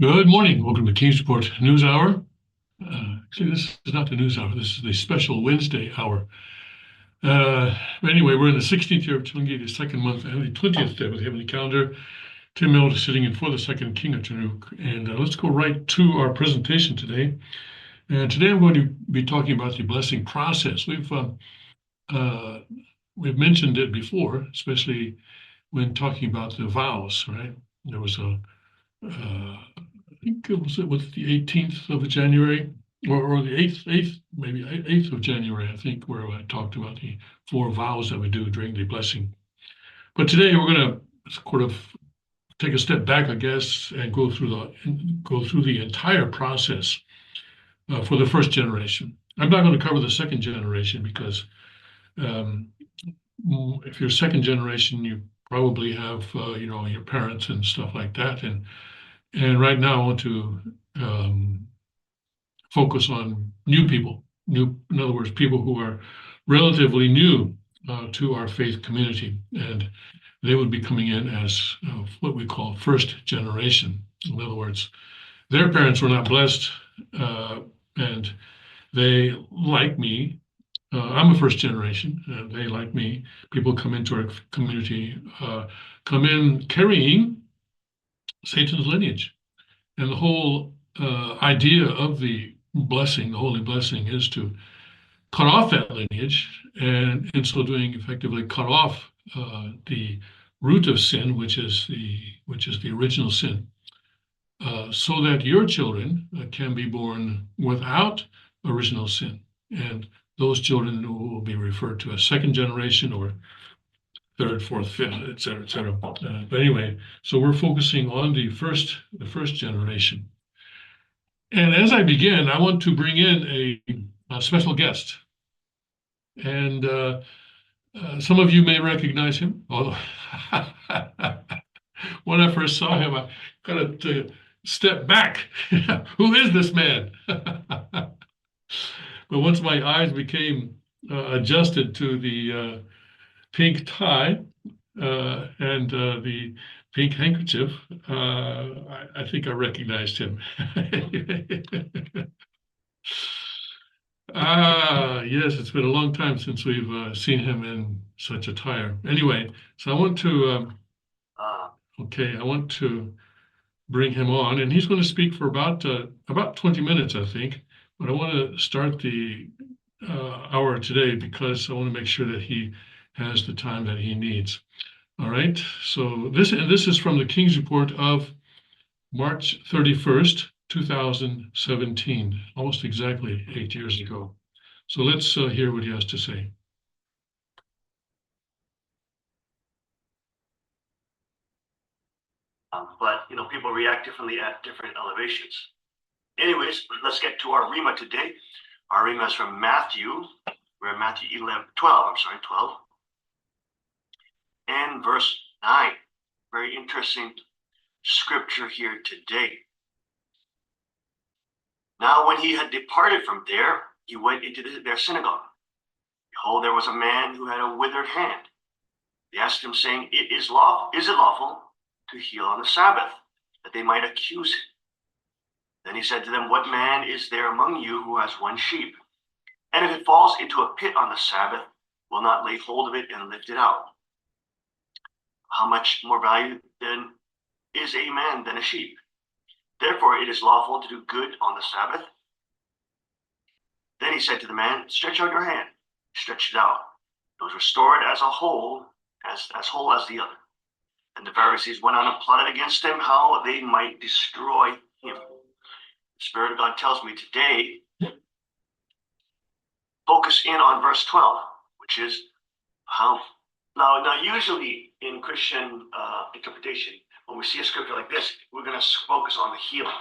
Good morning. Welcome to King's Report News Hour. Actually, this is not the news hour. This is the special Wednesday hour. Anyway, we're in the 16th year of Chungi, the second month, and the 20th day of the heavenly calendar. Tim Meld is sitting in for the second king of Chinook. And let's go right to our presentation today. And today I'm going to be talking about the blessing process. We've mentioned it before, especially when talking about the vows, right? There was I think it was the 18th of January or the 8th of January, I think, where I talked about the 4 vows that we do during the blessing. But today we're going to sort of take a step back, I guess, and go through the entire process for the first generation. I'm not going to cover the second generation because if you're second generation, you probably have your parents and stuff like that, and right now I want to focus on new people, in other words, people who are relatively new to our faith community, and they would be coming in as what we call first generation. In other words, their parents were not blessed, and they, like me, I'm a first generation, they, like me, people come into our community, come in carrying Satan's lineage. And the whole idea of the blessing, the holy blessing, is to cut off that lineage, and in so doing, effectively cut off the root of sin, which is the original sin, so that your children can be born without original sin, and those children will be referred to as second generation or third, fourth, fifth, et cetera, et cetera. But anyway, so we're focusing on the first generation. And as I begin, I want to bring in a special guest. And some of you may recognize him, although when I first saw him, I kind of stepped back. Who is this man? But once my eyes became adjusted to the pink tie and the pink handkerchief, I think I recognized him. Yes, it's been a long time since we've seen him in such attire. Anyway, so I want to, I want to bring him on, and he's going to speak for about 20 minutes, I think. But I want to start the hour today because I want to make sure that he has the time that he needs. All right, so this is from the King's Report of March 31st, 2017, almost exactly 8 years ago. So let's hear what he has to say. But people react differently at different elevations. Anyways, let's get to our Rima today. Our Rima is from Matthew. We're in Matthew 12, and verse 9. Very interesting scripture here today. Now, when he had departed from there, he went into their synagogue. Behold, there was a man who had a withered hand. They asked him, saying, is it lawful to heal on the Sabbath, that they might accuse him? Then he said to them, what man is there among you who has one sheep, and if it falls into a pit on the Sabbath, will not lay hold of it and lift it out? How much more value then is a man than a sheep? Therefore it is lawful to do good on the Sabbath. Then he said to the man, stretch out your hand. He stretched it out. It was restored as whole as the other. And the Pharisees went on and plotted against him how they might destroy him. The Spirit of God tells me today, focus in on verse 12, which is how. Now usually in Christian interpretation, when we see a scripture like this, we're going to focus on the healing.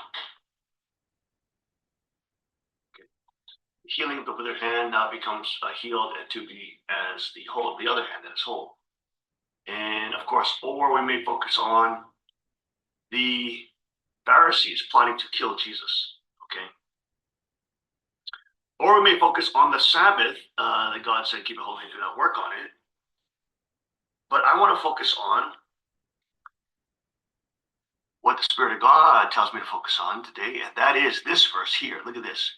Okay. The healing of the withered hand now becomes healed to be as the whole, the other hand that is whole. And of course, or we may focus on the Pharisees plotting to kill Jesus. Okay. Or we may focus on the Sabbath that God said, keep it holy and do not work on it. But I want to focus on what the Spirit of God tells me to focus on today, and that is this verse here. Look at this.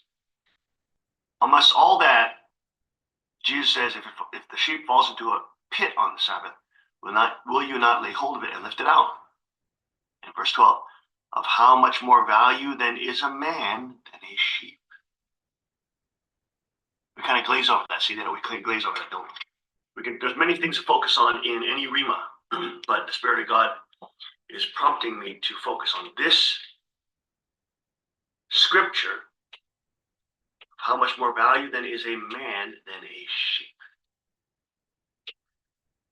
Amongst all that, Jesus says, if the sheep falls into a pit on the Sabbath, will you not lay hold of it and lift it out? In verse 12, of how much more value then is a man than a sheep? We kind of glaze over that. See that? We glaze over that, don't we? There's many things to focus on in any Rima, but the Spirit of God is prompting me to focus on this scripture. How much more value then is a man than a sheep?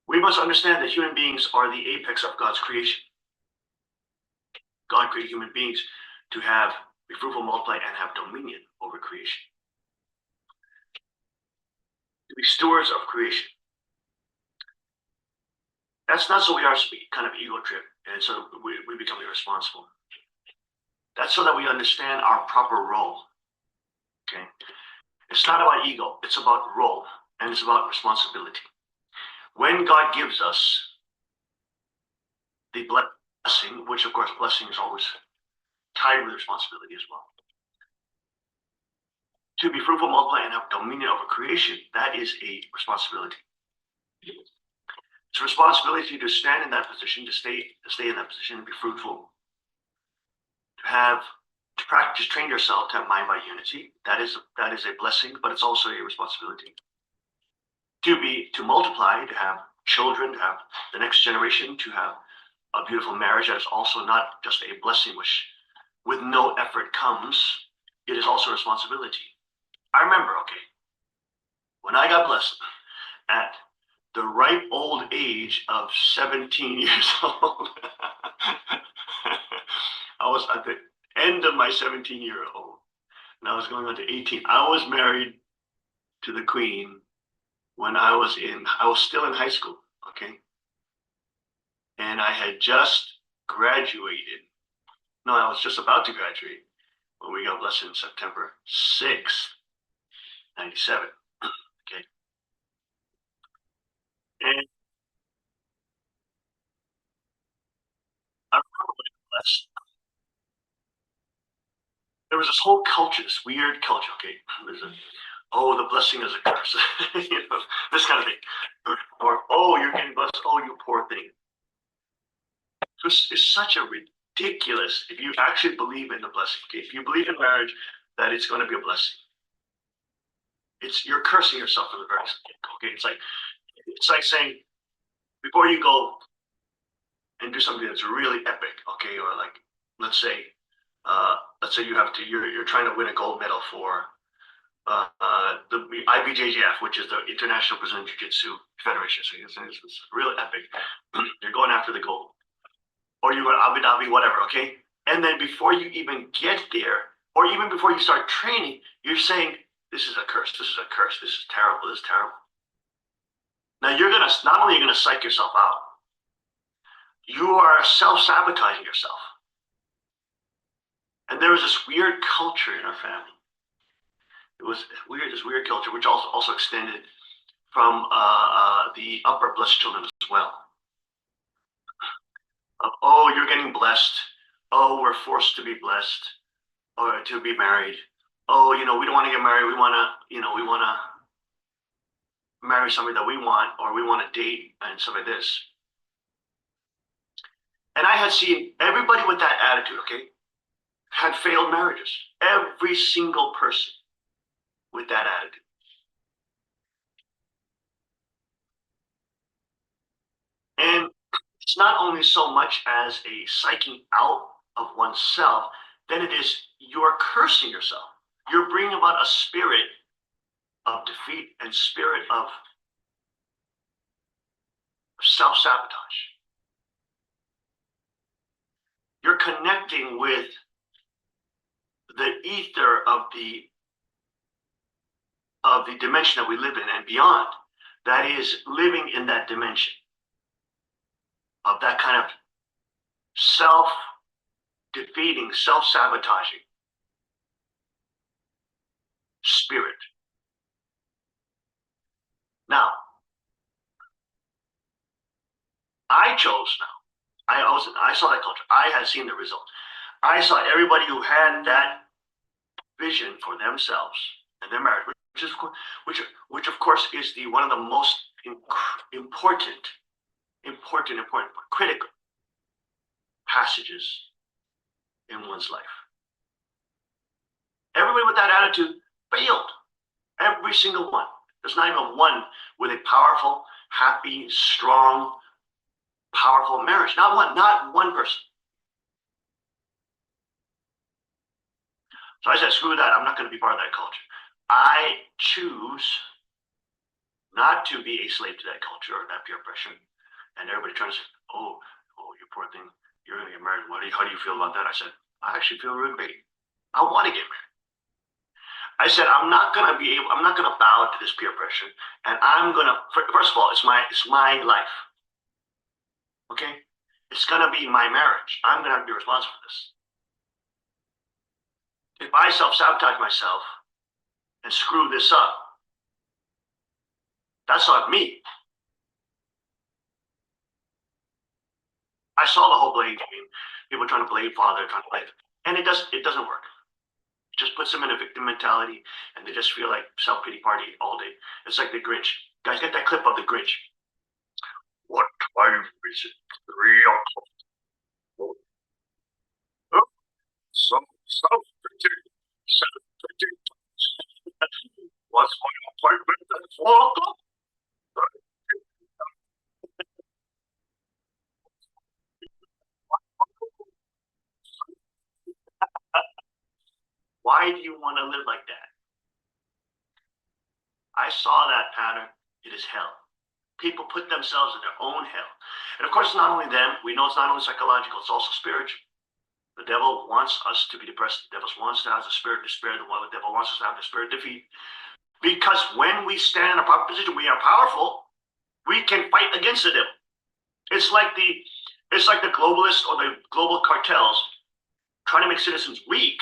We must understand that human beings are the apex of God's creation. God created human beings to be fruitful, multiply, and have dominion over creation. To be stewards of creation. That's not so we are to be kind of ego trip, and so we become irresponsible. That's so that we understand our proper role. Okay? It's not about ego, it's about role, and it's about responsibility. When God gives us the blessing, which of course blessing is always tied with responsibility as well. To be fruitful, multiply, and have dominion over creation, that is a responsibility. It's a responsibility to stand in that position, to stay in that position, and be fruitful. To practice, train yourself to have mind by unity. That is a blessing, but it's also a responsibility. To multiply, to have children, to have the next generation, to have a beautiful marriage, that is also not just a blessing which with no effort comes, it is also a responsibility. I remember, when I got blessed at the ripe old age of 17 years old, I was at the end of my 17-year-old, and I was going on to 18. I was married to the Queen when I was still in high school, and I had just graduated. No, I was just about to graduate when we got blessed in September 6th, 97. And I remember when I got blessed, there was this whole culture, this weird culture, there's the blessing is a curse, this kind of thing. Or, you're getting blessed, you poor thing. It's such a ridiculous, if you actually believe in the blessing, if you believe in marriage, that it's going to be a blessing. You're cursing yourself from the very beginning, it's like saying, before you go and do something that's really epic, or like, let's say you're trying to win a gold medal for the IBJJF, which is the International Brazilian Jiu-Jitsu Federation. So it's really epic. You're going after the gold, or you go to Abu Dhabi, whatever. And then before you even get there, or even before you start training, you're saying, "This is a curse. This is a curse. This is terrible. This is terrible." Now not only are you gonna psych yourself out, you are self-sabotaging yourself. And there was this weird culture in our family. It was this weird culture, which also extended from the upper blessed children as well. You're getting blessed. We're forced to be blessed or to be married. We don't want to get married. We want to marry somebody that we want, or we want to date and stuff like this. And I had seen everybody with that attitude, had failed marriages. Every single person with that attitude. And it's not only so much as a psyching out of oneself, then it is you're cursing yourself. You're bringing about a spirit of defeat and spirit of self-sabotage. You're connecting with the ether of the dimension that we live in and beyond. That is living in that dimension of that kind of self-defeating, self-sabotaging spirit. Now, I chose now I saw that culture. I had seen the result. I saw everybody who had that vision for themselves and their marriage, which of course is the one of the most important, critical passages in one's life. Everybody with that attitude failed. Every single one. There's not even one with a powerful, happy, strong, powerful marriage. Not one person. So I said, screw that. I'm not going to be part of that culture. I choose not to be a slave to that culture or that peer pressure. And everybody trying to say, oh, you poor thing. You're going to get married. How do you feel about that? I said, I actually feel really great. I want to get married. I said, I'm not going to bow to this peer pressure. And I'm going to, first of all, it's my life. Okay? It's going to be my marriage. I'm going to have to be responsible for this. If I self-sabotage myself and screw this up, that's not me. I saw the whole blame game. People trying to blame father, trying to blame, and it doesn't work. It just puts them in a victim mentality, and they just feel like self-pity party all day. It's like the Grinch. Guys, get that clip of the Grinch. What time is it? 3 o'clock. Oh, some self-pity. What's my appointment at 4 o'clock? Why do you want to live like that? I saw that pattern. It is hell. People put themselves in their own hell. And of course, not only them, we know it's not only psychological, it's also spiritual. The devil wants us to be depressed. The devil wants to have the spirit of despair. The devil wants us to have the spirit of defeat. Because when we stand in a proper position, we are powerful. We can fight against the devil. It's like the globalists or the global cartels trying to make citizens weak,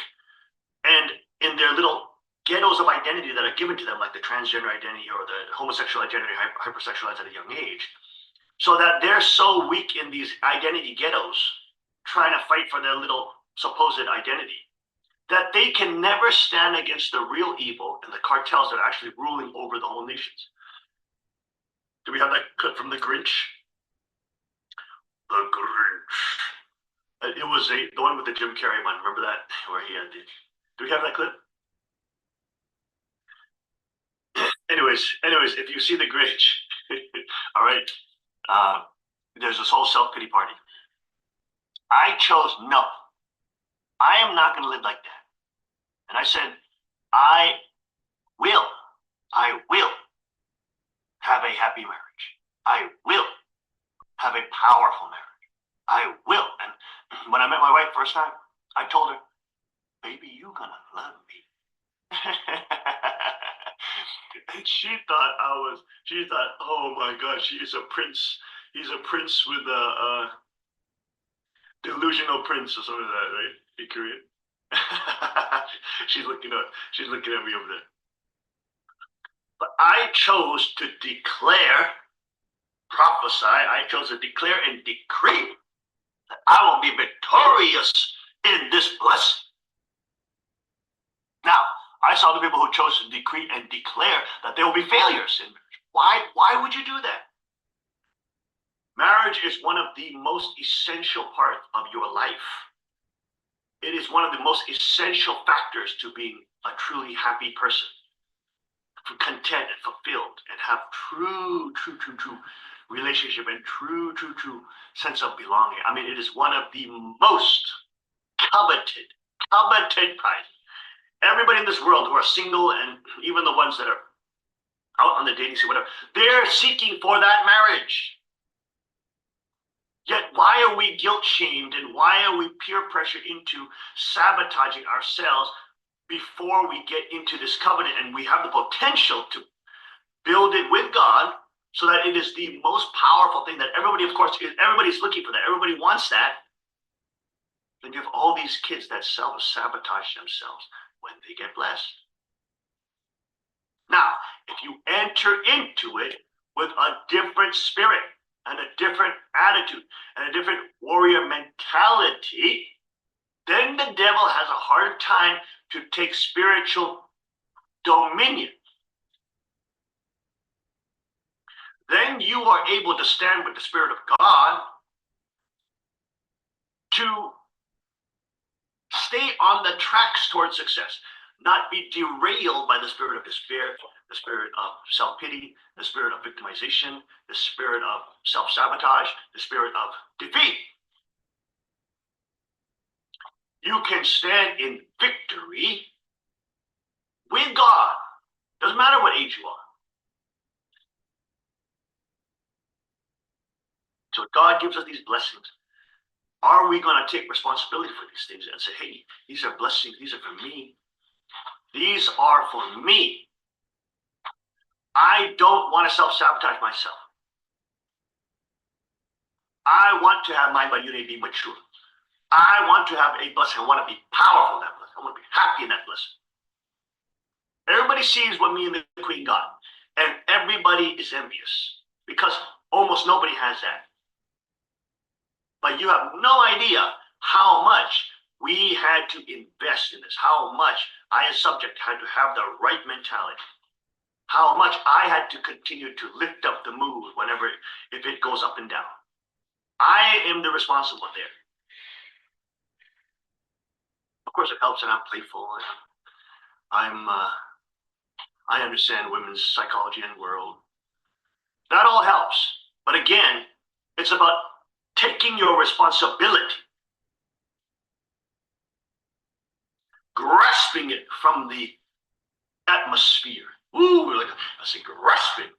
and in their little ghettos of identity that are given to them, like the transgender identity or the homosexual identity, hypersexualized at a young age, so that they're so weak in these identity ghettos, trying to fight for their little supposed identity, that they can never stand against the real evil and the cartels that are actually ruling over the whole nations. Do we have that clip from the Grinch? The Grinch. It was the one with the Jim Carrey one. Remember that? Where he had the. Do we have that clip? Anyways, if you see the Grinch, all right, there's this whole self-pity party. I chose no. I am not going to live like that. And I said, I will have a happy marriage. I will have a powerful marriage. I will. And when I met my wife first time, I told her, baby, you're going to love me. And she thought, oh my God, she is a prince. He's a prince with a delusional prince or something like that, right? In Korean. She's looking at me over there. But I chose to declare and decree that I will be victorious in this blessing. Now, I saw the people who chose to decree and declare that they will be failures in marriage. Why would you do that? Marriage is one of the most essential parts of your life. It is one of the most essential factors to being a truly happy person, content and fulfilled, and have true relationship and true sense of belonging. I mean, it is one of the most coveted prizes. Everybody in this world who are single, and even the ones that are out on the dating scene, whatever, they're seeking for that marriage. Yet why are we guilt-shamed and why are we peer pressured into sabotaging ourselves before we get into this covenant and we have the potential to build it with God so that it is the most powerful thing that everybody, of course, everybody's looking for that. Everybody wants that. Then you have all these kids that self-sabotage themselves when they get blessed. Now, if you enter into it with a different spirit and a different attitude and a different warrior mentality, then the devil has a hard time to take spiritual dominion. Then you are able to stand with the Spirit of God to stay on the tracks towards success, not be derailed by the spirit of despair, the spirit of self-pity, the spirit of victimization, the spirit of self-sabotage, the spirit of defeat. You can stand in victory with God. Doesn't matter what age you are. So God gives us these blessings. Are we going to take responsibility for these things and say, hey, these are blessings, these are for me. These are for me. I don't want to self-sabotage myself. I want to have mind, body, unity, be mature. I want to have a blessing. I want to be powerful in that blessing. I want to be happy in that blessing. Everybody sees what me and the Queen got. And everybody is envious because almost nobody has that. But you have no idea how much we had to invest in this, how much I as subject had to have the right mentality, how much I had to continue to lift up the mood whenever, if it goes up and down. I am the responsible there. Of course, it helps, and I'm playful. I understand women's psychology and world. That all helps. But again, it's about taking your responsibility, grasping it from the atmosphere. Ooh, like I say, grasping.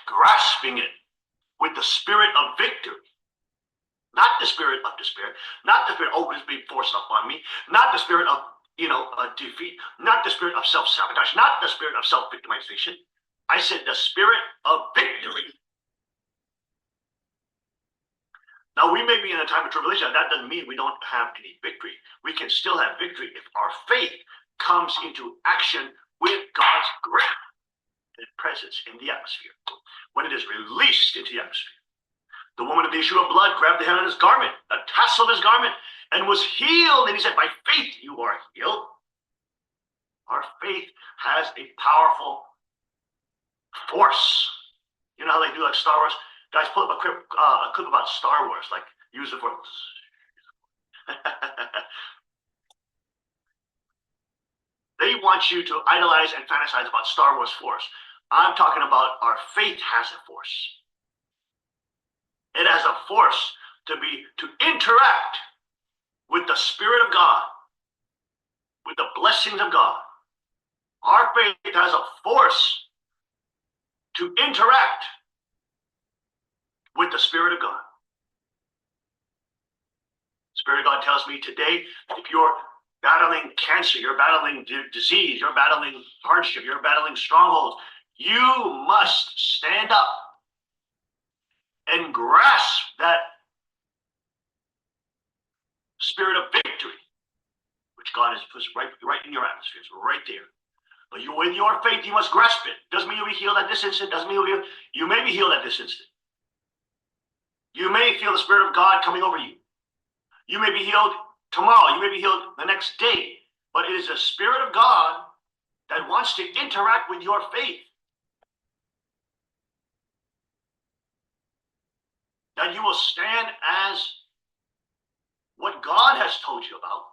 Grasping it with the spirit of victory. Not the spirit of despair, not the spirit, oh, it's being forced upon me, not the spirit of, defeat, not the spirit of self-sabotage, not the spirit of self-victimization. I said the spirit of victory. Now, we may be in a time of tribulation. That doesn't mean we don't have any victory. We can still have victory if our faith comes into action with God's grip and presence in the atmosphere. When it is released into the atmosphere. The woman of the issue of blood grabbed the hem of his garment, the tassel of his garment, and was healed. And he said, by faith you are healed. Our faith has a powerful force. You know how they do like Star Wars? Guys, pull up a clip about Star Wars, like use the force. They want you to idolize and fantasize about Star Wars force. I'm talking about our faith has a force. It has a force to interact with the Spirit of God, with the blessings of God. Our faith has a force to interact with the Spirit of God. Spirit of God tells me today, if you're battling cancer, you're battling disease, you're battling hardship, you're battling strongholds, you must stand up and grasp that spirit of victory, which God has put right in your atmosphere. It's right there. But you, with your faith, you must grasp it. Doesn't mean you'll be healed at this instant. Doesn't mean you may be healed at this instant. You may feel the Spirit of God coming over you. You may be healed tomorrow. You may be healed the next day. But it is the Spirit of God that wants to interact with your faith. That you will stand as what God has told you about.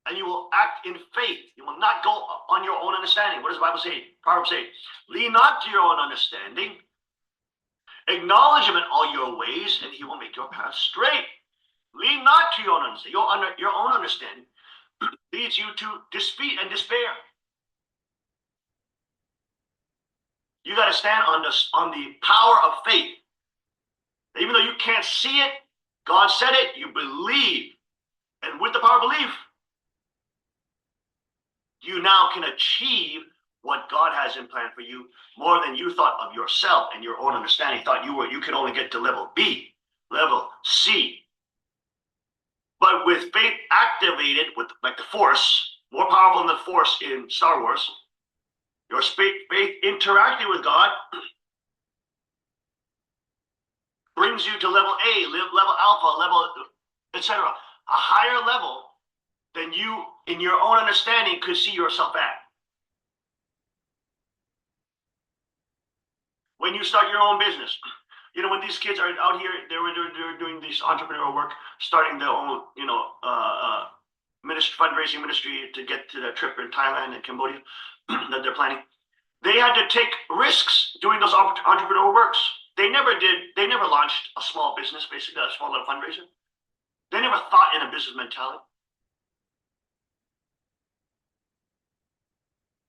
And you will act in faith. You will not go on your own understanding. What does the Bible say? Proverbs say, lean not to your own understanding. Acknowledge him in all your ways, and he will make your path straight. Lean not to your own understanding. Your own understanding leads you to defeat and despair. You got to stand on the power of faith. Even though you can't see it, God said it, you believe. And with the power of belief, you now can achieve what God has in plan for you more than you thought of yourself and your own understanding. Thought you could only get to level B, level C. But with faith activated, with like the force, more powerful than the force in Star Wars, your faith interacting with God brings you to level A, level alpha, level, etc. A higher level than you, in your own understanding, could see yourself at. When you start your own business, you know, when these kids are out here, they're doing this entrepreneurial work, starting their own, you know, fundraising ministry to get to the trip in Thailand and Cambodia that they're planning. They had to take risks doing those entrepreneurial works. They never launched a small business, basically a small little fundraiser. They never thought in a business mentality.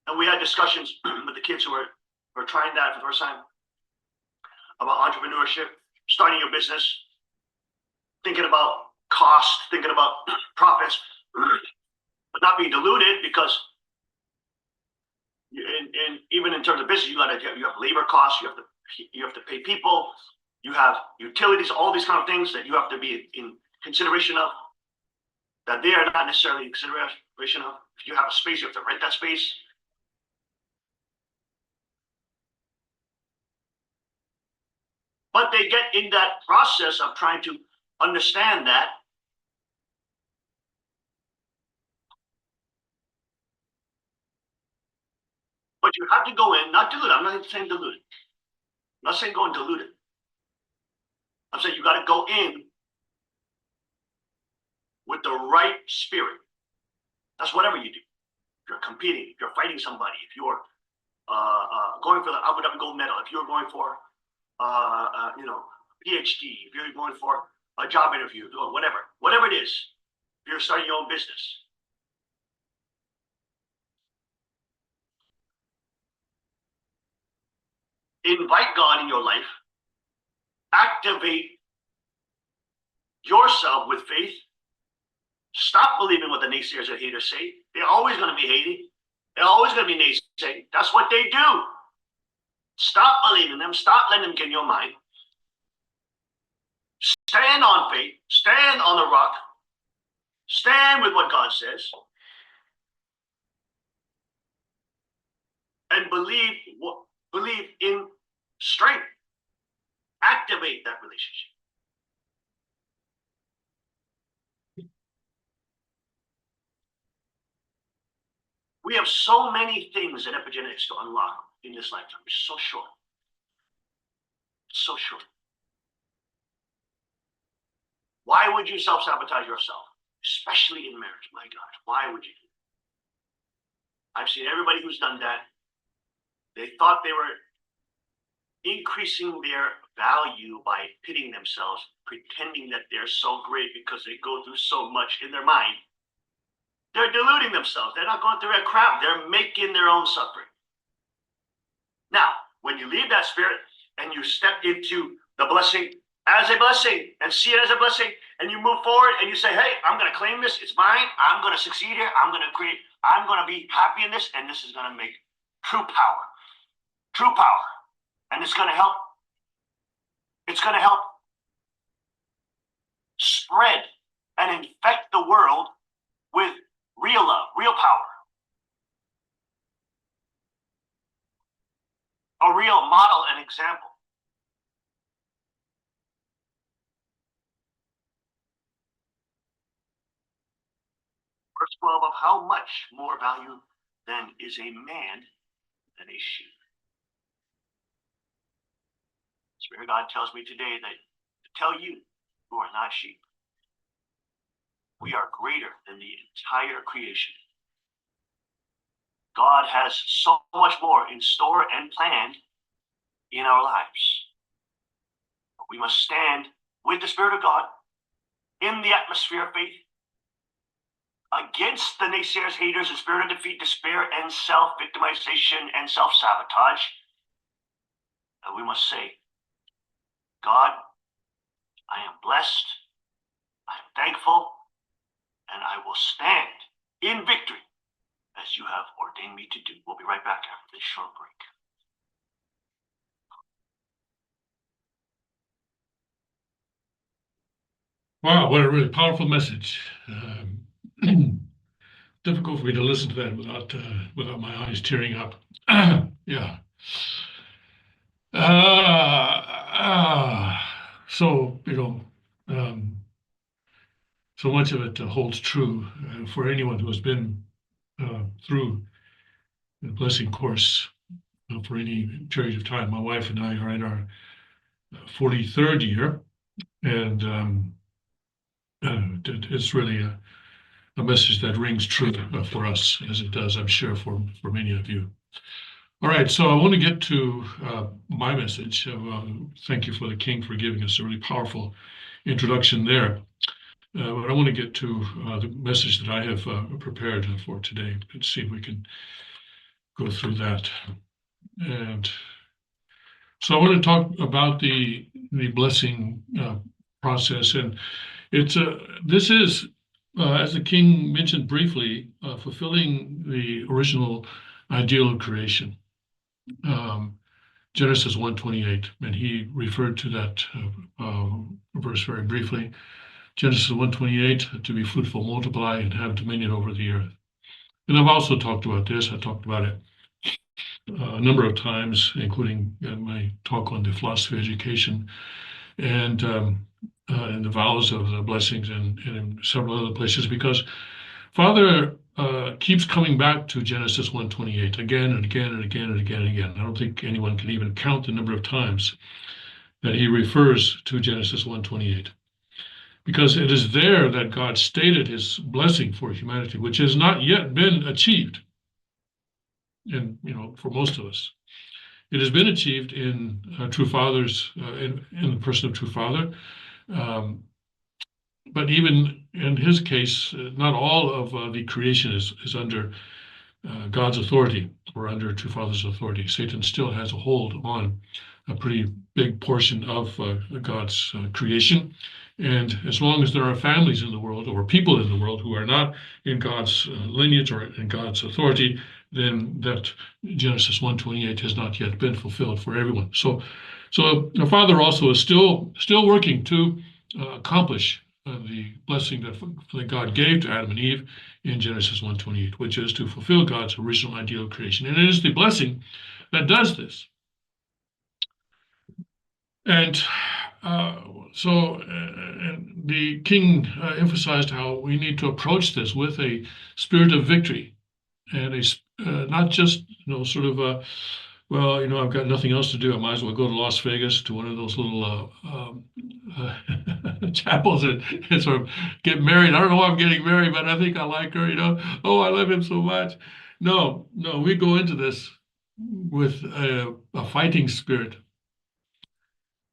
And we had discussions with the kids who were trying that for the first time about entrepreneurship, starting your business, thinking about cost, thinking about profits, but not being diluted, because even in terms of business, you have labor costs, you have to pay people, you have utilities, all these kind of things that you have to be in consideration of, that they are not necessarily in consideration of. If you have a space, you have to rent that space. But they get in that process of trying to understand that. But you have to go in, not dilute. I'm not saying dilute it. I'm not saying go and dilute it. I'm saying you got to go in with the right spirit. That's whatever you do. If you're competing, if you're fighting somebody, if you're going for the Abu Dhabi gold medal, if you're going for you know, PhD, if you're going for a job interview, or whatever it is, if you're starting your own business, invite God in your life, activate yourself with faith, stop believing what the naysayers and haters say. They're always going to be hating. They're always going to be naysaying. That's what they do. Stop believing them. Stop letting them get in your mind. Stand on faith. Stand on the rock. Stand with what God says. And believe in strength. Activate that relationship. We have so many things in epigenetics to unlock in this lifetime. It's so short. It's so short. Why would you self-sabotage yourself? Especially in marriage. My God, why would you do that? I've seen everybody who's done that. They thought they were increasing their value by pitting themselves, pretending that they're so great because they go through so much in their mind. They're deluding themselves. They're not going through that crap. They're making their own suffering. Now, when you leave that spirit and you step into the blessing as a blessing and see it as a blessing, and you move forward and you say, hey, I'm going to claim this. It's mine. I'm going to succeed here. I'm going to be happy in this, and this is going to make true power. True power. And it's going to help. It's going to help spread and infect the world with real love, real power. A real model and example. Verse 12 of how much more value then is a man than a sheep. Spirit of God tells me today that to tell you who are not sheep, we are greater than the entire creation. God has so much more in store and planned in our lives. We must stand with the Spirit of God in the atmosphere of faith against the naysayers, haters, the spirit of defeat, despair, and self-victimization and self-sabotage. And we must say, God, I am blessed, I am thankful, and I will stand in victory as you have ordained me to do. We'll be right back after this short break. Wow, what a really powerful message. Difficult for me to listen to that without my eyes tearing up. Yeah. so, so much of it holds true for anyone who has been through the blessing course for any period of time. My wife and I are in our 43rd year, and it's really a message that rings true for us, as it does, I'm sure, for many of you. All right, so I want to get to my message. Thank you for the King for giving us a really powerful introduction there. But I want to get to the message that I have prepared for today. Let's see if we can go through that. And so I want to talk about the blessing process, and this is, as the King mentioned briefly, fulfilling the original ideal of creation. Genesis 1:28, and he referred to that verse very briefly. Genesis 1:28, to be fruitful, multiply, and have dominion over the earth. And I've also talked about this. I talked about it a number of times, including my talk on the philosophy of education and the vows of the blessings and in several other places, because Father keeps coming back to Genesis 1:28 again and again and again and again and again. I don't think anyone can even count the number of times that he refers to Genesis 1:28. Because it is there that God stated his blessing for humanity, which has not yet been achieved. And, for most of us, it has been achieved in True Father's, in the person of True Father. But even in his case, not all of the creation is under God's authority or under True Father's authority. Satan still has a hold on a pretty big portion of God's creation. And as long as there are families in the world or people in the world who are not in God's lineage or in God's authority, then that Genesis 1:28 has not yet been fulfilled for everyone. So the Father also is still working to accomplish the blessing that God gave to Adam and Eve in Genesis 1:28, which is to fulfill God's original ideal of creation. And it is the blessing that does this. And so the King emphasized how we need to approach this with a spirit of victory and not just, sort of I've got nothing else to do. I might as well go to Las Vegas to one of those little chapels and sort of get married. I don't know why I'm getting married, but I think I like her, Oh, I love him so much. No, we go into this with a fighting spirit.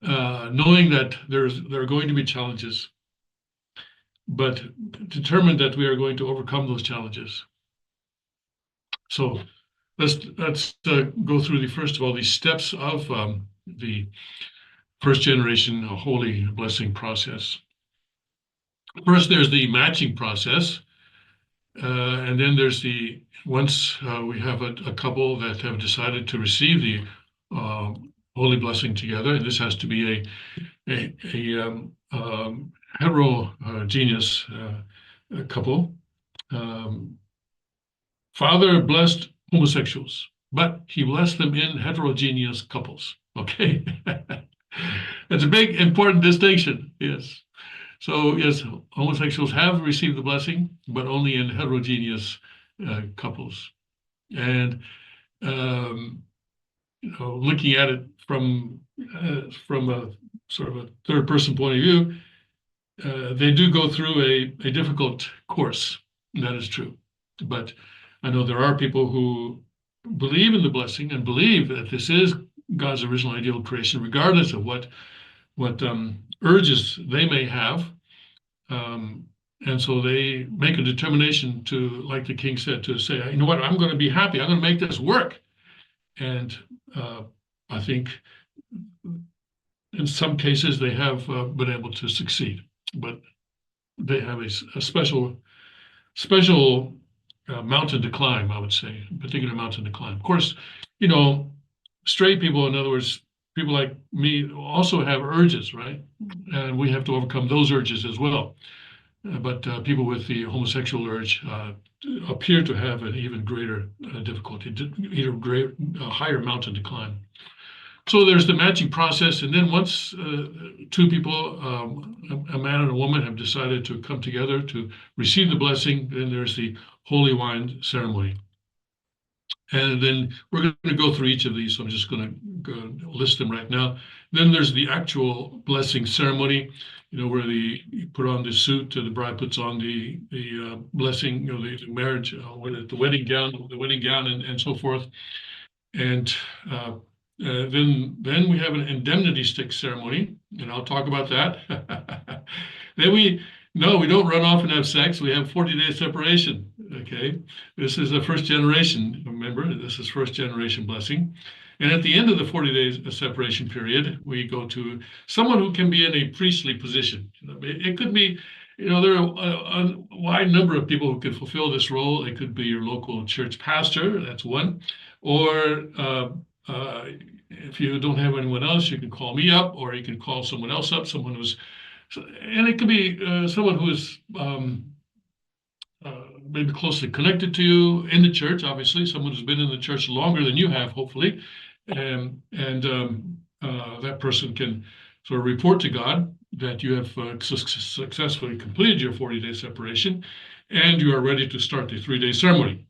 Knowing that there are going to be challenges, but determined that we are going to overcome those challenges. So let's go through first of all, the steps of the first generation holy blessing process. First, there's the matching process, and then there's once we have a couple that have decided to receive the holy blessing together, and this has to be a heterogeneous couple. Father blessed homosexuals, but he blessed them in heterogeneous couples. Okay, that's a big important distinction. Yes, so yes, homosexuals have received the blessing, but only in heterogeneous couples, and looking at it from a sort of a third person point of view, they do go through a difficult course. That is true. But I know there are people who believe in the blessing and believe that this is God's original ideal creation, regardless of what urges they may have. And so they make a determination to, like the King said, to say, you know what, I'm going to be happy. I'm going to make this work. And I think in some cases they have been able to succeed, but they have a special mountain to climb, I would say, a particular mountain to climb. Of course, straight people, in other words, people like me, also have urges, right? And we have to overcome those urges as well. But people with the homosexual urge appear to have an even greater difficulty, a higher mountain to climb. So there's the matching process, and then once two people, a man and a woman, have decided to come together to receive the blessing, then there's the holy wine ceremony. And then we're going to go through each of these, so I'm just going to list them right now. Then there's the actual blessing ceremony, where you put on the suit, the bride puts on the blessing, the marriage, the wedding gown, and so forth. And then we have an indemnity stick ceremony, and I'll talk about that. Then we don't run off and have sex. We have 40-day separation. Okay, this is a first generation. Remember, this is first generation blessing. And at the end of the 40 days separation period, we go to someone who can be in a priestly position. It could be, there are a wide number of people who can fulfill this role. It could be your local church pastor. That's one. Or if you don't have anyone else, you can call me up, or you can call someone else up, and it could be someone who is maybe closely connected to you in the church, obviously, someone who's been in the church longer than you have, hopefully. And that person can sort of report to God that you have successfully completed your 40-day separation, and you are ready to start the 3-day ceremony.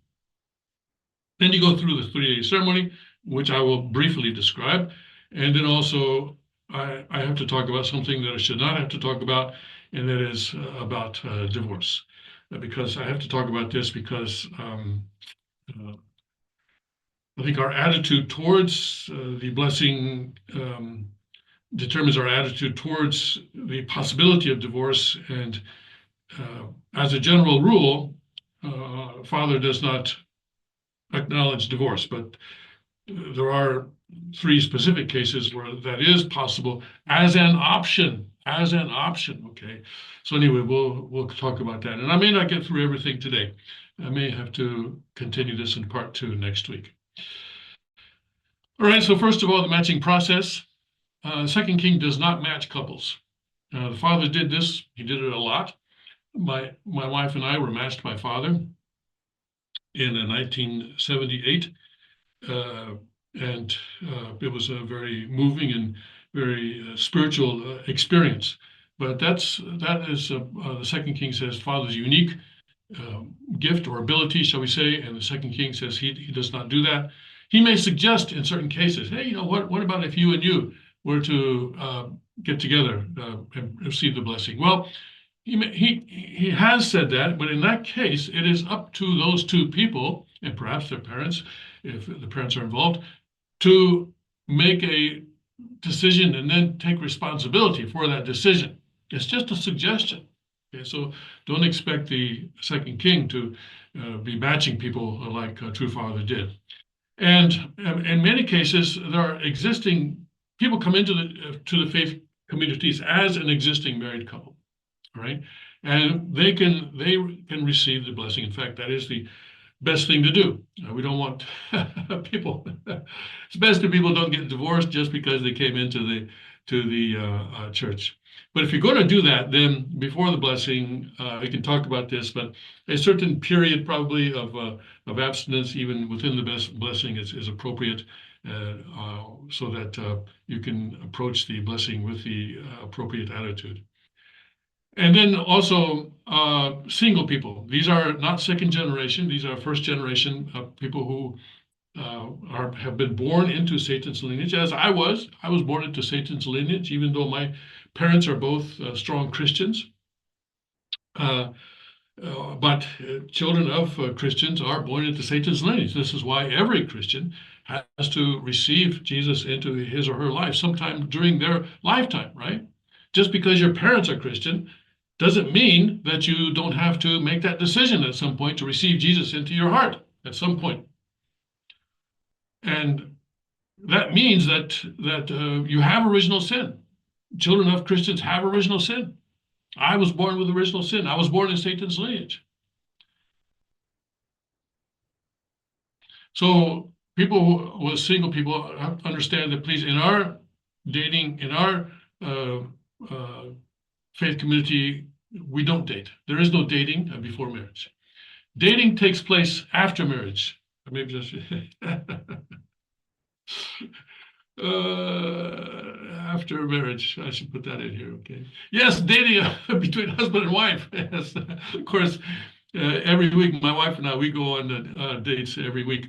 Then you go through the 3-day ceremony, which I will briefly describe. And then also, I have to talk about something that I should not have to talk about, and that is about divorce. Because I have to talk about this because I think our attitude towards the blessing determines our attitude towards the possibility of divorce. And as a general rule, Father does not acknowledge divorce, but there are 3 specific cases where that is possible as an option. Okay. So anyway, we'll talk about that, and I may not get through everything today. I may have to continue this in part 2 next week. All right. So first of all, the matching process. Second King does not match couples. The father did this. He did it a lot. My wife and I were matched by father in 1978. And it was a very moving and very spiritual experience. But that is the Second King says Father's unique gift or ability, shall we say, and the Second King says he does not do that. He may suggest in certain cases, hey, what about if you and you were to get together and receive the blessing? Well, he has said that, but in that case, it is up to those 2 people, and perhaps their parents, if the parents are involved, to make a decision and then take responsibility for that decision. It's just a suggestion. Okay, so don't expect the Second King to be matching people like True Father did. And in many cases, there are existing people come into the faith communities as an existing married couple, right? And they can receive the blessing. In fact, that is the best thing to do. We don't want people. It's best if people don't get divorced just because they came into the church. But if you're going to do that, then before the blessing, we can talk about this. But a certain period, probably of abstinence, even within the blessing, is appropriate, so that you can approach the blessing with the appropriate attitude. And then also single people. These are not second generation. These are first generation people who have been born into Satan's lineage, as I was. I was born into Satan's lineage, even though my parents are both strong Christians. But children of Christians are born into Satan's lineage. This is why every Christian has to receive Jesus into his or her life sometime during their lifetime, right? Just because your parents are Christian doesn't mean that you don't have to make that decision at some point to receive Jesus into your heart at some point. And that means that you have original sin. Children of Christians have original sin. I was born with original sin. I was born in Satan's lineage. So people with single people understand that, please, in our dating, in our faith community, we don't date. There is no dating before marriage. Dating takes place after marriage. Maybe just After marriage, I should put that in here. Okay. Yes, dating between husband and wife. Yes, of course. Every week, my wife and I, we go on dates every week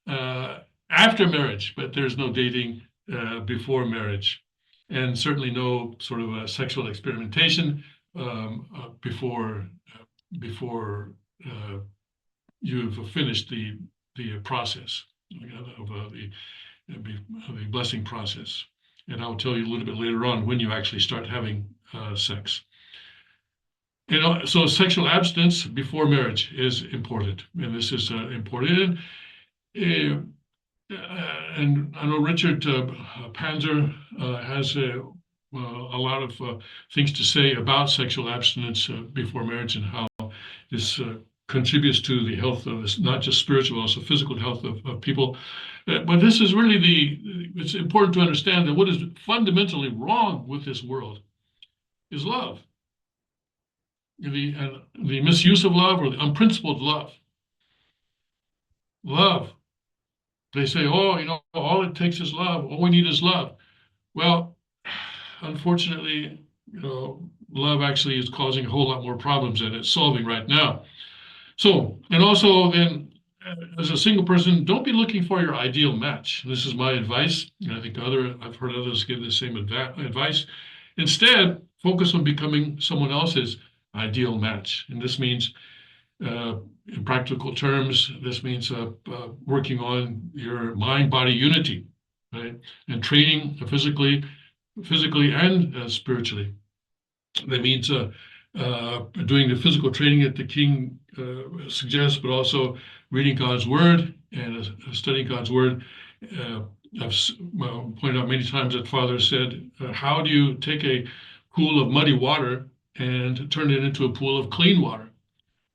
after marriage, but there's no dating before marriage, and certainly no sort of sexual experimentation before you've finished the process of the blessing process. And I'll tell you a little bit later on when you actually start having sex. So sexual abstinence before marriage is important, and this is important. And I know Richard Panzer has a lot of things to say about sexual abstinence before marriage and how this contributes to the health of this, not just spiritual, also physical health of people. But this is really it's important to understand that what is fundamentally wrong with this world is love. The misuse of love or the unprincipled love. Love. They say, oh, all it takes is love. All we need is love. Well, unfortunately, love actually is causing a whole lot more problems than it's solving right now. So, and also then, as a single person, don't be looking for your ideal match. This is my advice. And I think I've heard others give the same advice. Instead, focus on becoming someone else's ideal match. And this means, in practical terms, this means working on your mind-body unity, right? And training physically and spiritually. That means doing the physical training that the King suggests, but also reading God's Word and studying God's Word. I've pointed out many times that Father said, how do you take a pool of muddy water and turn it into a pool of clean water?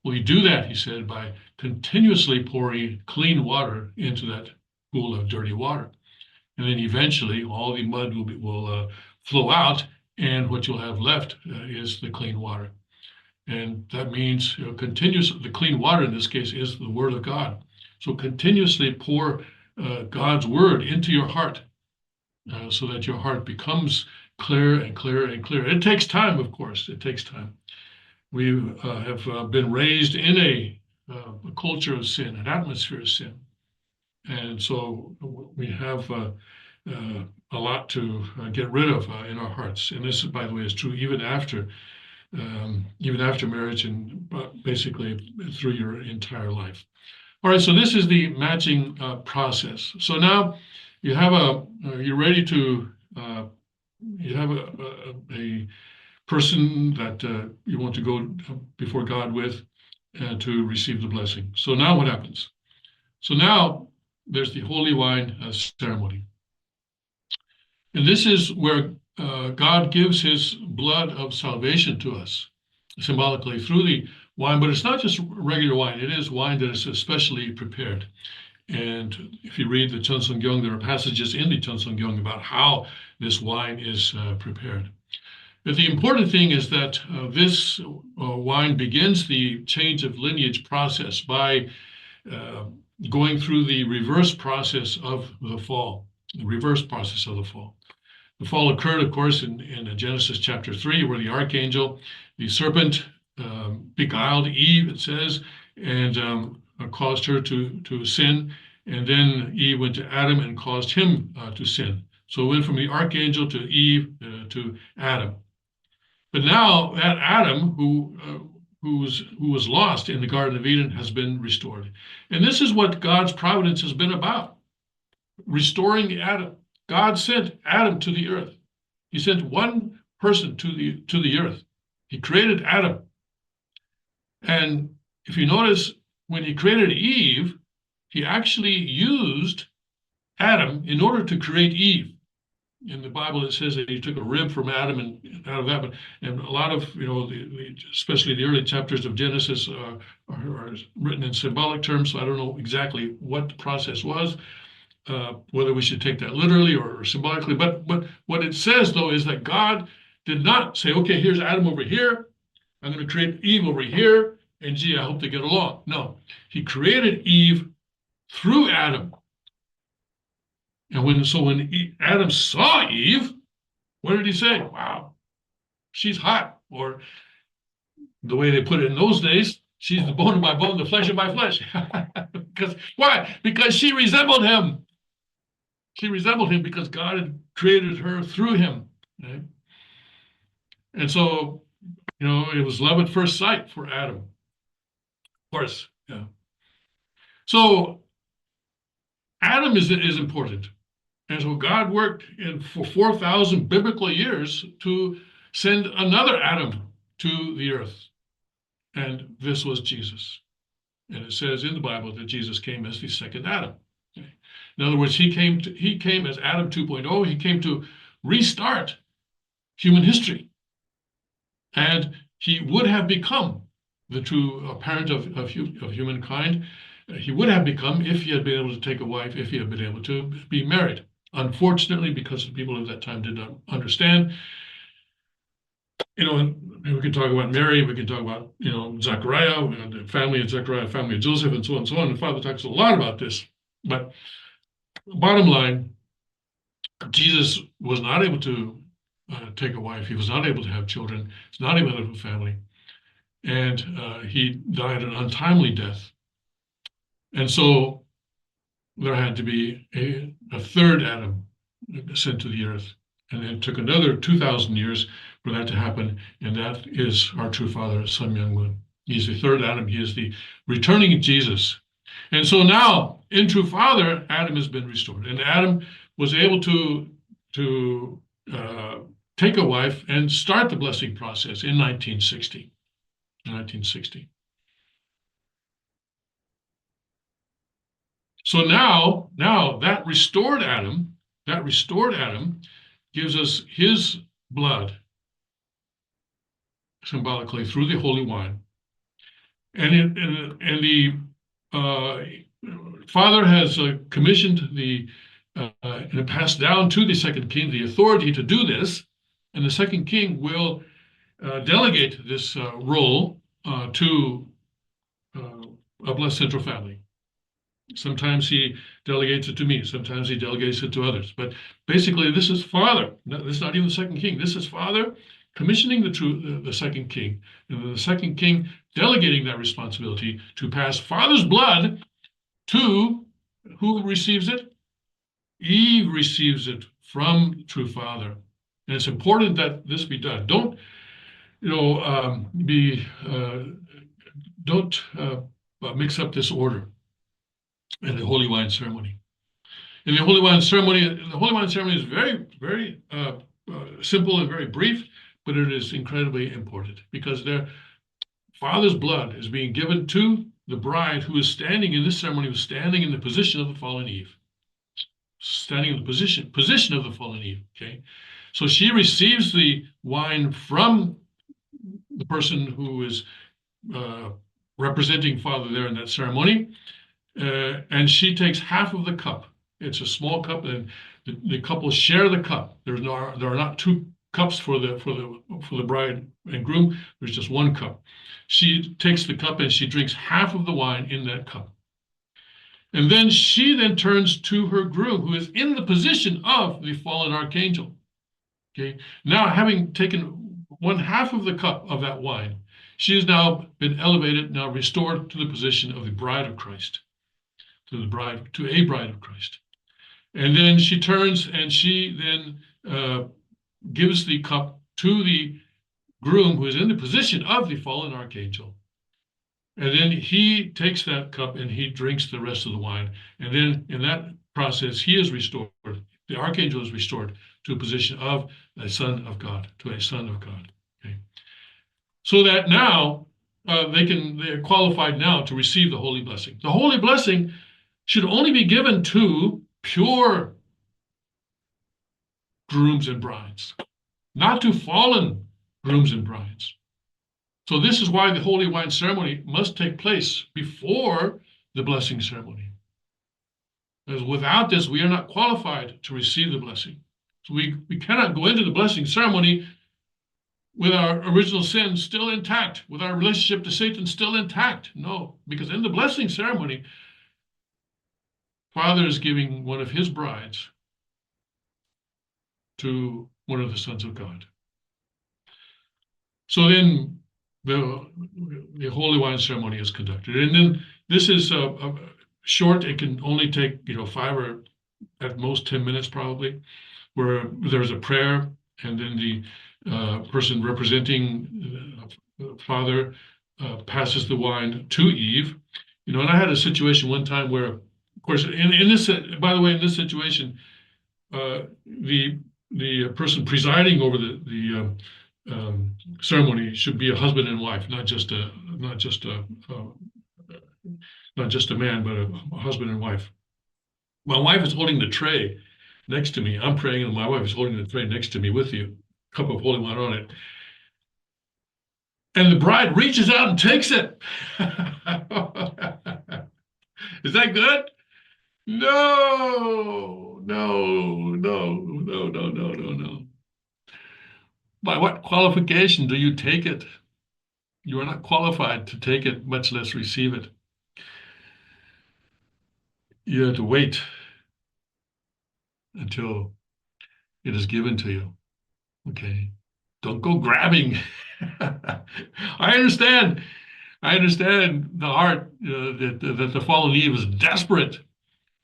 Well, you do that, he said, by continuously pouring clean water into that pool of dirty water. And then eventually all the mud will flow out, and what you'll have left is the clean water. And that means the clean water in this case is the Word of God. So continuously pour God's Word into your heart so that your heart becomes clearer and clearer and clearer. It takes time, of course. It takes time. We have been raised in a culture of sin, an atmosphere of sin. And so we have a lot to get rid of in our hearts. And this, by the way, is true even after marriage and basically through your entire life. All right, so this is the matching process. So now you have you're ready to, you have a person that you want to go before God with to receive the blessing. So now what happens? So now there's the holy wine ceremony. And this is where God gives his blood of salvation to us, symbolically through the wine, but it's not just regular wine. It is wine that is especially prepared. And if you read the Cheonseongyeong, there are passages in the Cheonseongyeong about how this wine is prepared. But the important thing is that this wine begins the change of lineage process by going through the reverse process of the fall, the reverse process of the fall. The fall occurred, of course, in Genesis chapter 3, where the archangel, the serpent, beguiled Eve, it says, and caused her to sin. And then Eve went to Adam and caused him to sin. So it went from the archangel to Eve to Adam. But now that Adam, who was lost in the Garden of Eden, has been restored. And this is what God's providence has been about, restoring Adam. God sent Adam to the earth. He sent one person to the earth. He created Adam. And if you notice, when he created Eve, he actually used Adam in order to create Eve. In the Bible, it says that he took a rib from Adam and out of that. And a lot of, especially the early chapters of Genesis are written in symbolic terms. So I don't know exactly what the process was, whether we should take that literally or symbolically. But what it says, though, is that God did not say, okay, here's Adam over here. I'm going to create Eve over here. And gee, I hope they get along. No, he created Eve through Adam. And when Adam saw Eve, what did he say? Wow, she's hot. Or the way they put it in those days, she's the bone of my bone, the flesh of my flesh. Because why? Because she resembled him. She resembled him because God had created her through him. Right? And so, it was love at first sight for Adam. Of course, yeah. So Adam is important. And so God worked for 4,000 biblical years to send another Adam to the earth. And this was Jesus. And it says in the Bible that Jesus came as the second Adam. Okay? In other words, he came as Adam 2.0. He came to restart human history. And he would have become the true parent of humankind. He would have become if he had been able to take a wife, if he had been able to be married. Unfortunately, because the people of that time did not understand, and we can talk about Mary, we can talk about, Zechariah, the family of Zechariah, family of Joseph, and so on and so on. The Father talks a lot about this. But bottom line, Jesus was not able to take a wife. He was not able to have children. He's not able to have a family. And he died an untimely death. And so there had to be a third Adam sent to the earth. And it took another 2,000 years for that to happen. And that is our true Father, Sun Myung Moon. He's the third Adam. He is the returning Jesus. And so now, in true Father, Adam has been restored. And Adam was able to take a wife and start the blessing process in 1960. So now that restored Adam gives us his blood symbolically through the holy wine. And the Father has commissioned and passed down to the second king the authority to do this, and the second king will delegate this role to a blessed central family. Sometimes he delegates it to me. Sometimes he delegates it to others. But basically, this is Father. This is not even the second king. This is Father commissioning the second king, and the second king delegating that responsibility to pass Father's blood to who receives it? Eve receives it from true Father. And it's important that this be done. Don't mix up this order in the Holy Wine ceremony. In the Holy Wine ceremony, is very, very simple and very brief, but it is incredibly important because Father's blood is being given to the bride who is standing in this ceremony, who is standing in the position of the fallen Eve. Standing in the position of the fallen Eve. Okay, so she receives the wine from the person who is representing Father there in that ceremony, and she takes half of the cup. It's a small cup, and the couple share the cup. There are not two cups for the bride and groom. There's just one cup. She takes the cup and she drinks half of the wine in that cup. And then she turns to her groom, who is in the position of the fallen archangel. Okay. Now, having taken one half of the cup of that wine, she has now been elevated, now restored to the position of the bride of Christ, to a bride of Christ. And then she turns and she then gives the cup to the groom, who is in the position of the fallen archangel. And then he takes that cup and he drinks the rest of the wine. And then in that process, he is restored. The archangel is restored to a position of a son of God, Okay. So that now they're qualified now to receive the holy blessing. The holy blessing should only be given to pure grooms and brides, not to fallen grooms and brides. So this is why the holy wine ceremony must take place before the blessing ceremony. Because without this, we are not qualified to receive the blessing. So we cannot go into the blessing ceremony with our original sin still intact, with our relationship to Satan still intact. No, because in the blessing ceremony, Father is giving one of his brides to one of the sons of God. So then the holy wine ceremony is conducted. And then this is short. It can only take, 5 or at most 10 minutes probably, where there's a prayer, and then the person representing Father passes the wine to Eve. And I had a situation one time where, of course, in this, by the way, in this situation, the person presiding over the ceremony should be a husband and wife, not just a man, but a husband and wife. My wife is holding the tray next to me. I'm praying, and my wife is holding the tray next to me with the cup of holy wine on it. And the bride reaches out and takes it. Is that good? No. By what qualification do you take it? You are not qualified to take it, much less receive it. You have to wait until it is given to you. Okay? Don't go grabbing. I understand the heart that the fallen Eve was desperate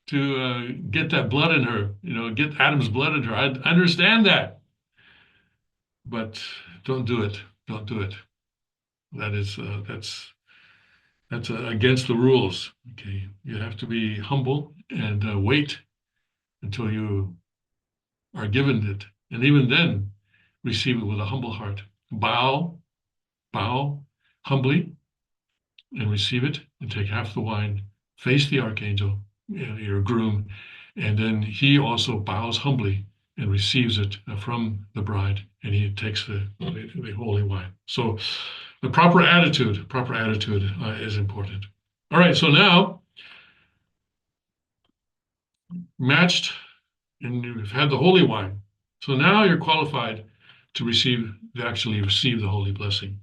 to get that blood in her, get Adam's blood in her. I understand that. But don't do it. Don't do it. That's against the rules. Okay, you have to be humble and wait until you are given it, and even then, receive it with a humble heart. Bow humbly, and receive it, and take half the wine. Face the archangel, your groom, and then he also bows humbly and receives it from the bride, and he takes the holy wine. So the proper attitude is important. All right, so now matched, and you've had the holy wine. So now you're qualified to actually receive the holy blessing.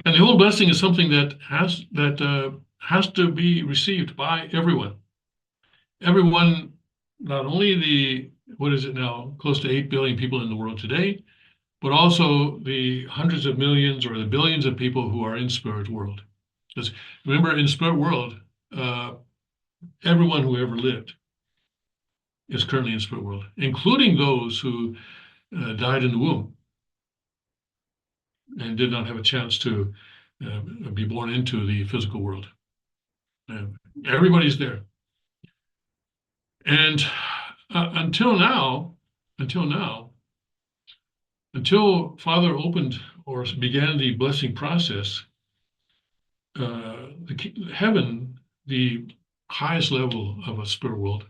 And the holy blessing is something that has to be received by everyone. Everyone, not only what is it now, close to 8 billion people in the world today, but also the hundreds of millions or the billions of people who are in spirit world. Because remember, in spirit world, everyone who ever lived is currently in spirit world, including those who died in the womb and did not have a chance to be born into the physical world. Everybody's there. And until Father opened or began the blessing process, heaven, the highest level of a spirit world,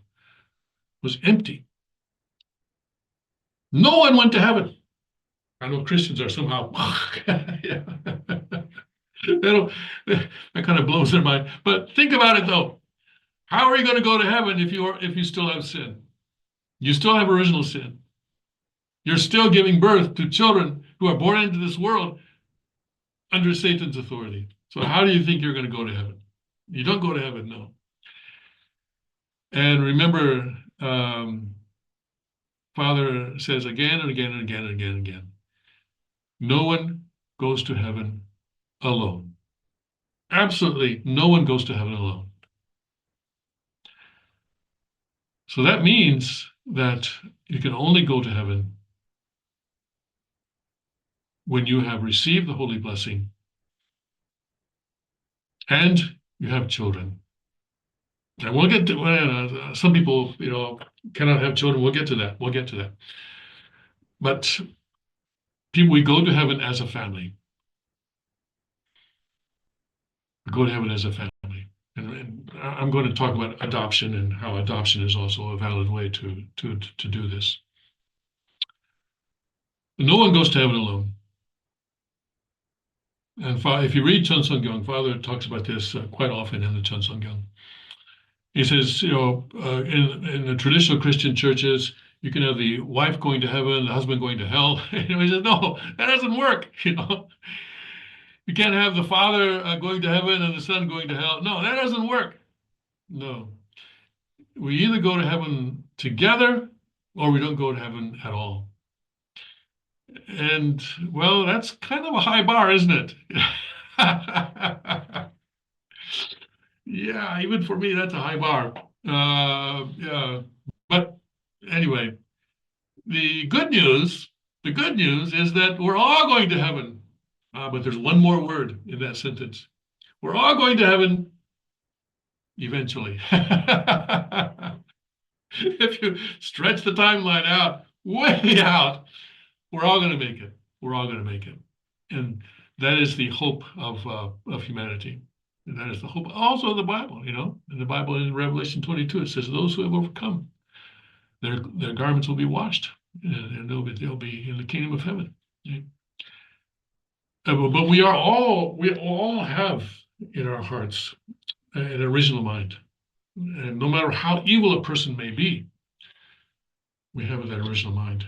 was empty. No one went to heaven. I know Christians are somehow, yeah. That kind of blows their mind. But think about it though. How are you going to go to heaven if you still have sin? You still have original sin. You're still giving birth to children who are born into this world under Satan's authority. So how do you think you're going to go to heaven? You don't go to heaven, no. And remember, Father says again and again and again and again and again, no one goes to heaven alone. Absolutely no one goes to heaven alone. So that means that you can only go to heaven when you have received the holy blessing and you have children. And we'll get to some people, cannot have children. We'll get to that. But we go to heaven as a family. We go to heaven as a family. And I'm going to talk about adoption and how adoption is also a valid way to do this. No one goes to heaven alone. And if you read Chun Sung Gyung, Father talks about this quite often in the Chun Sung Gyung. He says, in the traditional Christian churches, you can have the wife going to heaven, the husband going to hell. He says, no, that doesn't work. You can't have the father going to heaven and the son going to hell. No, that doesn't work. No. We either go to heaven together or we don't go to heaven at all. And well, that's kind of a high bar, isn't it? Yeah, even for me, that's a high bar. Yeah, but anyway, the good news is that we're all going to heaven. But there's one more word in that sentence. We're all going to heaven eventually. If you stretch the timeline out, way out, we're all going to make it. We're all going to make it. And that is the hope of humanity. And that is the hope also of the Bible, you know. In the Bible in Revelation 22, it says, those who have overcome, their garments will be washed, and they'll be in the kingdom of heaven. But we all have in our hearts an original mind. And no matter how evil a person may be, we have that original mind.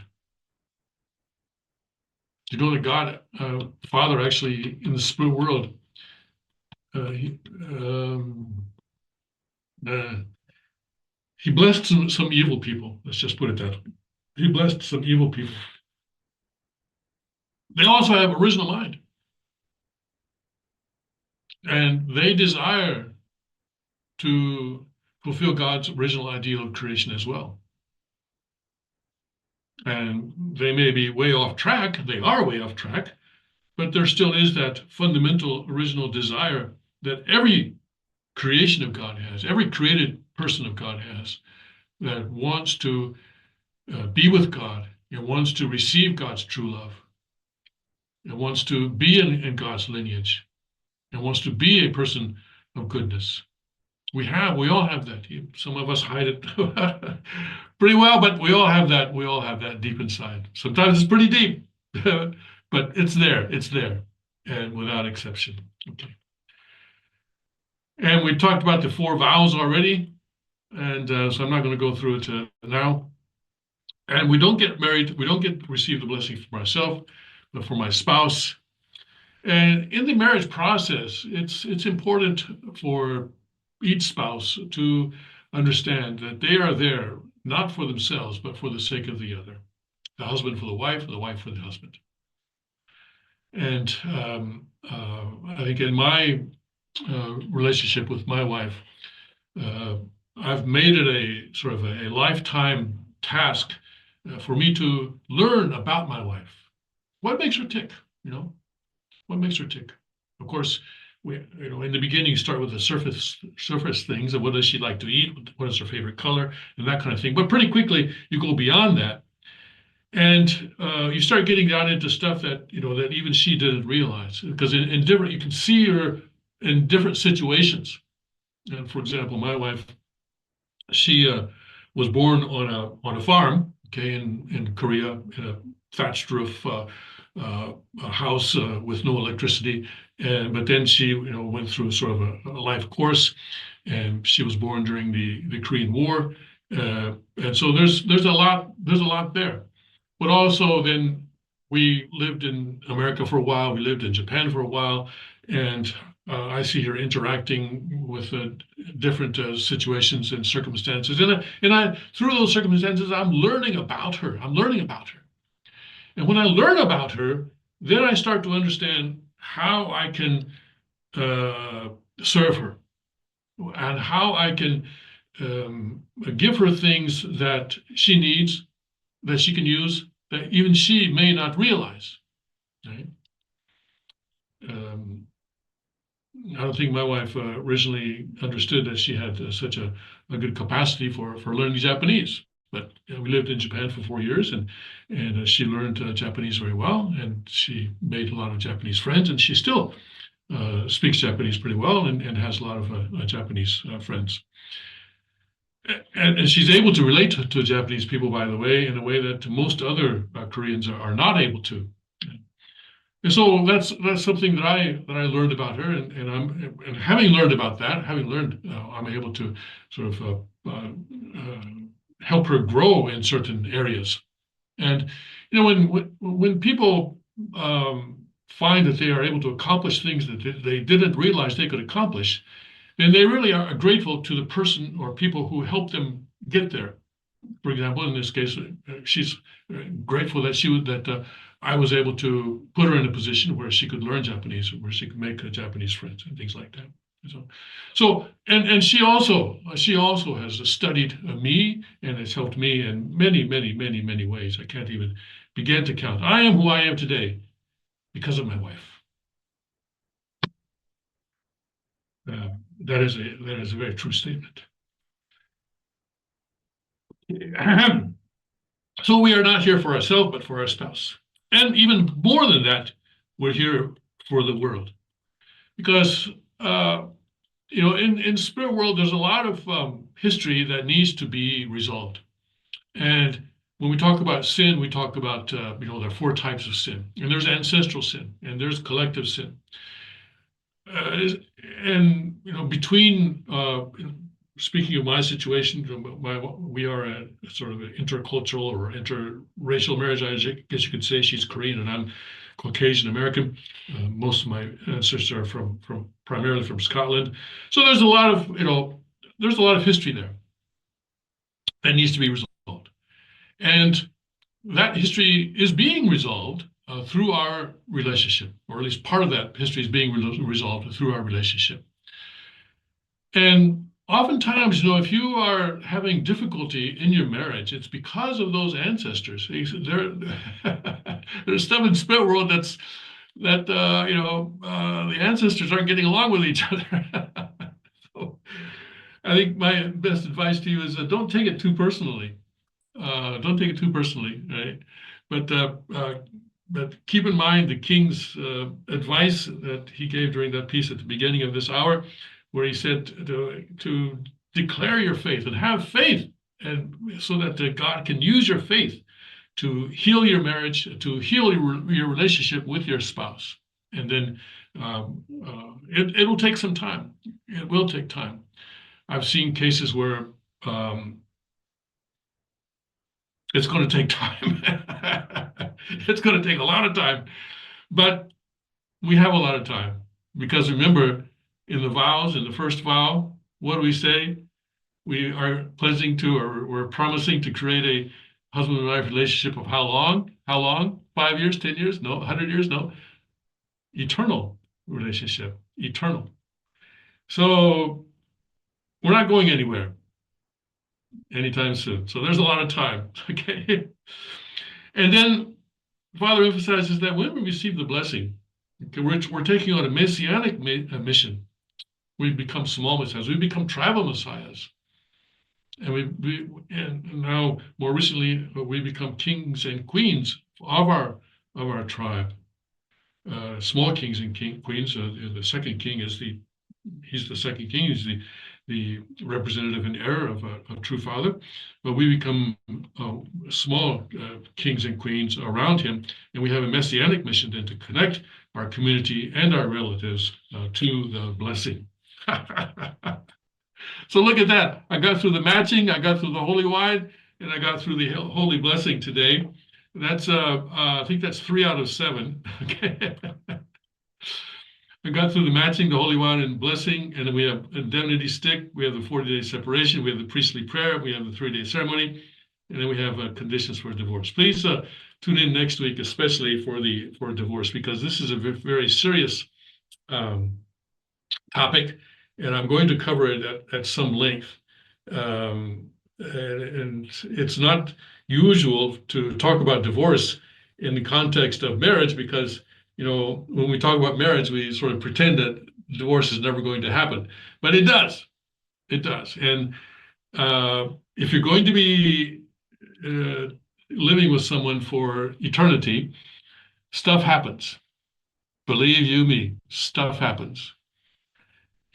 You know that God, Father, actually, in the spirit world, he blessed some evil people. Let's just put it that way. He blessed some evil people. They also have original mind. And they desire to fulfill God's original ideal of creation as well. And they may be way off track, they are way off track, but there still is that fundamental original desire that every creation of God has, every created person of God has, that wants to be with God, and wants to receive God's true love, and wants to be in God's lineage, and wants to be a person of goodness. We all have that. Some of us hide it pretty well, but we all have that. We all have that deep inside. Sometimes it's pretty deep, but it's there. It's there, and without exception. Okay. And we talked about the 4 vows already, and so I'm not going to go through it now. And we don't get married. We don't get receive the blessing for myself, but for my spouse. And in the marriage process, it's important for each spouse to understand that they are there not for themselves, but for the sake of the other. The husband for the wife for the husband. And I think in my relationship with my wife, I've made it a sort of a lifetime task for me to learn about my wife. What makes her tick, you know? What makes her tick? Of course, in the beginning, you start with the surface things of what does she like to eat, what is her favorite color, and that kind of thing. But pretty quickly, you go beyond that, and you start getting down into stuff that that even she didn't realize. Because in different, you can see her in different situations. And for example, my wife, she was born on a farm, okay, in Korea, in a thatched roof a house with no electricity. But then she went through sort of a life course, and she was born during the Korean War. And so there's a lot there. But also then we lived in America for a while, we lived in Japan for a while, and I see her interacting with different situations and circumstances. And I through those circumstances, I'm learning about her. And when I learn about her, then I start to understand how I can serve her, and how I can give her things that she needs, that she can use, that even she may not realize. Right? I don't think my wife originally understood that she had such a good capacity for learning Japanese. But we lived in Japan for 4 years, and she learned Japanese very well, and she made a lot of Japanese friends, and she still speaks Japanese pretty well, and has a lot of Japanese friends. And she's able to relate to Japanese people, by the way, in a way that most other Koreans are not able to. And so that's something that I learned about her, and having learned about that, I'm able to sort of help her grow in certain areas. And when people find that they are able to accomplish things that they didn't realize they could accomplish, then they really are grateful to the person or people who helped them get there. for example, in this case, she's grateful that I was able to put her in a position where she could learn Japanese, where she could make Japanese friends and things like that. And she also has studied me and has helped me in many ways. I can't even begin to count. I am who I am today because of my wife. That is a very true statement. So we are not here for ourselves, but for our spouse. And even more than that, we're here for the world. Because, in spirit world, there's a lot of history that needs to be resolved. And when we talk about sin, we talk about, there are 4 types of sin. And there's ancestral sin, and there's collective sin. And, between speaking of my situation, we are a sort of an intercultural or interracial marriage. I guess you could say she's Korean and I'm Caucasian American. Most of my ancestors are primarily from Scotland. So there's a lot of history there that needs to be resolved, and that history is being resolved through our relationship, or at least part of that history is being resolved through our relationship. And oftentimes, if you are having difficulty in your marriage, it's because of those ancestors. There's stuff in spirit world that the ancestors aren't getting along with each other. So I think my best advice to you is don't take it too personally. Don't take it too personally, right? But keep in mind the king's advice that he gave during that piece at the beginning of this hour, where he said to declare your faith and have faith, and so that God can use your faith to heal your marriage, to heal your relationship with your spouse. And then it'll take some time. It will take time. I've seen cases where it's going to take time. It's going to take a lot of time, but we have a lot of time, because remember, in the vows, in the first vow, what do we say? We are pledging to, or we're promising to create a husband and wife relationship of how long? How long? 5 years, 10 years? No. 100 years? No. Eternal relationship. Eternal. So we're not going anywhere anytime soon. So there's a lot of time. Okay. And then Father emphasizes that when we receive the blessing, okay, we're taking on a messianic mission. We become small messiahs. We become tribal messiahs. And now more recently we become kings and queens of our tribe. Small kings and queens. The second king he's the second king. He's the representative and heir of a true father. But we become small kings and queens around him, and we have a messianic mission then to connect our community and our relatives to the blessing. So look at that. I got through the matching, I got through the holy wine, and I got through the holy blessing today. That's I think that's 3 out of 7. Okay. I got through the matching, the holy wine, and blessing, and then we have indemnity stick. We have the 40-day separation. We have the priestly prayer. We have the 3-day ceremony, and then we have conditions for divorce. Please tune in next week, especially for divorce, because this is a very serious topic, and I'm going to cover it at some length. And it's not usual to talk about divorce in the context of marriage, because when we talk about marriage, we sort of pretend that divorce is never going to happen, but it does. It does. And if you're going to be living with someone for eternity, stuff happens. Believe you me, stuff happens.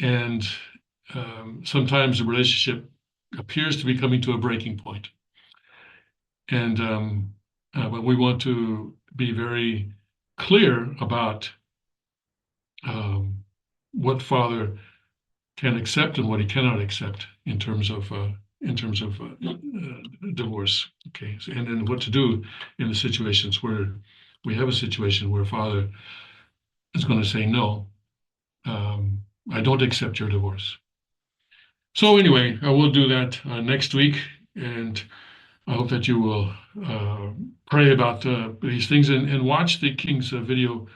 And sometimes the relationship appears to be coming to a breaking point. And but we want to be very clear about what Father can accept and what he cannot accept in terms of divorce. Okay, and then what to do in the situations where we have a situation where Father is going to say no. I don't accept your divorce. So anyway, I will do that next week, and I hope that you will pray about these things and watch the King's video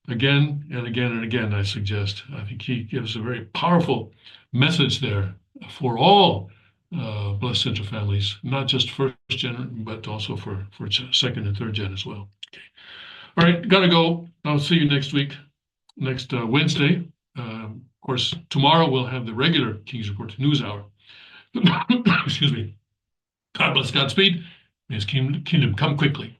again and again and again, I suggest. I think he gives a very powerful message there for all blessed central families, not just first gen, but also for second and third gen as well. Okay. All right, gotta go. I'll see you next week, next Wednesday. Of course, tomorrow we'll have the regular King's Report News Hour. Excuse me. God bless, Godspeed. May his kingdom come quickly.